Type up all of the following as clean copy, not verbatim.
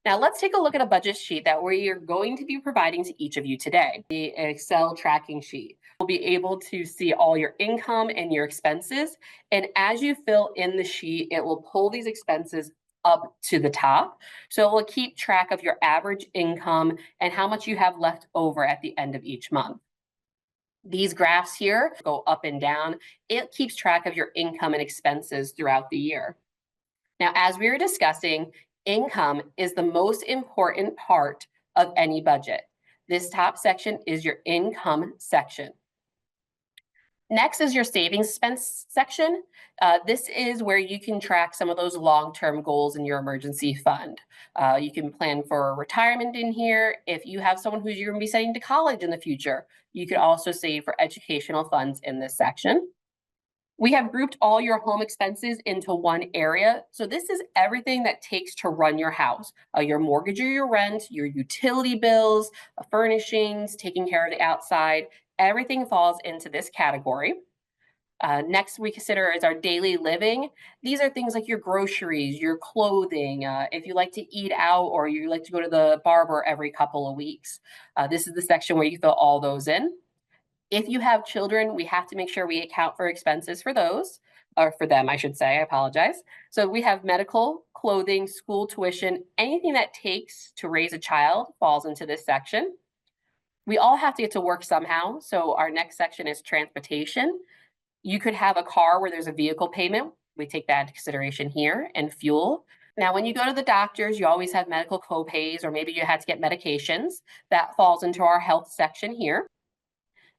Now let's take a look at a budget sheet that we are going to be providing to each of you today. The Excel tracking sheet. You'll be able to see all your income and your expenses. And as you fill in the sheet, it will pull these expenses up to the top. So it will keep track of your average income and how much you have left over at the end of each month. These graphs here go up and down. It keeps track of your income and expenses throughout the year. Now, as we were discussing, income is the most important part of any budget. This top section is your income section. Next is your savings expense section. This is where you can track some of those long-term goals in your emergency fund. You can plan for retirement in here. If you have someone who's you're going to be sending to college in the future, you could also save for educational funds in this section. We have grouped all your home expenses into one area. So this is everything that takes to run your house, your mortgage or your rent, your utility bills, furnishings, taking care of the outside. Everything falls into this category. Next we consider is our daily living. These are things like your groceries, your clothing, if you like to eat out or you like to go to the barber every couple of weeks. This is the section where you fill all those in. If you have children, we have to make sure we account for expenses for those, or for them, I should say, I apologize. So we have medical, clothing, school tuition, anything that takes to raise a child falls into this section. We all have to get to work somehow. So our next section is transportation. You could have a car where there's a vehicle payment. We take that into consideration here, and fuel. Now, when you go to the doctors, you always have medical copays, or maybe you had to get medications. That falls into our health section here.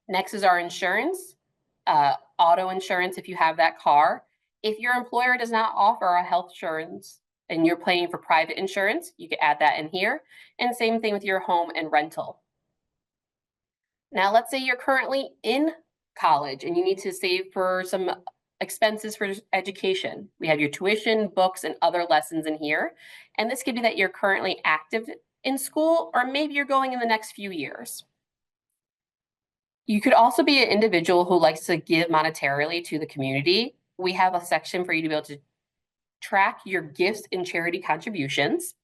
Next is our insurance, auto insurance if you have that car. If your employer does not offer a health insurance and you're paying for private insurance, you can add that in here. And same thing with your home and rental. Now, let's say you're currently in college and you need to save for some expenses for education. We have your tuition, books, and other lessons in here. And this could be that you're currently active in school, or maybe you're going in the next few years. You could also be an individual who likes to give monetarily to the community. We have a section for you to be able to track your gifts and charity contributions.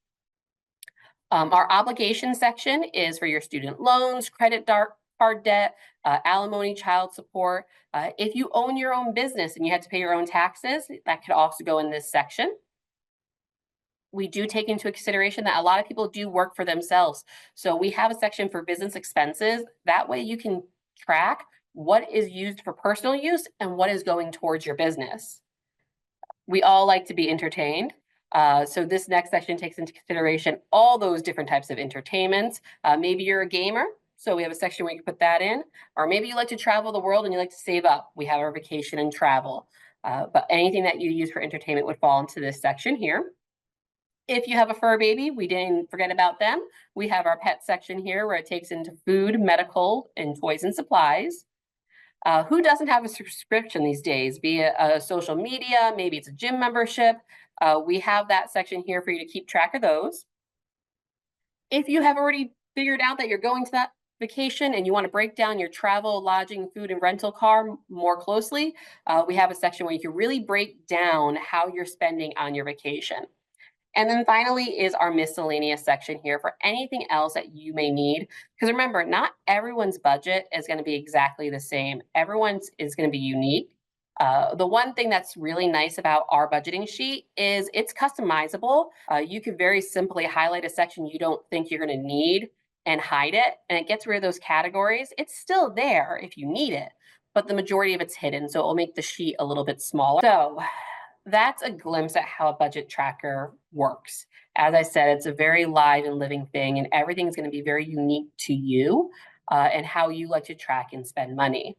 Our obligation section is for your student loans, credit card debt, alimony, child support. If you own your own business and you have to pay your own taxes, that could also go in this section. We do take into consideration that a lot of people do work for themselves. So we have a section for business expenses. That way you can track what is used for personal use and what is going towards your business. We all like to be entertained. So this next section takes into consideration all those different types of entertainments. Maybe you're a gamer, so we have a section where you can put that in. Or maybe you like to travel the world and you like to save up. We have our vacation and travel. But anything that you use for entertainment would fall into this section here. If you have a fur baby, we didn't forget about them. We have our pet section here where it takes into food, medical, and toys and supplies. Who doesn't have a subscription these days, be it a social media, maybe it's a gym membership? We have that section here for you to keep track of those. If you have already figured out that you're going to that vacation and you want to break down your travel, lodging, food, and rental car more closely, we have a section where you can really break down how you're spending on your vacation. And then finally is our miscellaneous section here for anything else that you may need. Because remember, not everyone's budget is going to be exactly the same. Everyone's is going to be unique. The one thing that's really nice about our budgeting sheet is it's customizable. You could very simply highlight a section you don't think you're going to need and hide it, and it gets rid of those categories. It's still there if you need it, but the majority of it's hidden, so it will make the sheet a little bit smaller. So that's a glimpse at how a budget tracker works. As I said, it's a very live and living thing, and everything's going to be very unique to you and how you like to track and spend money.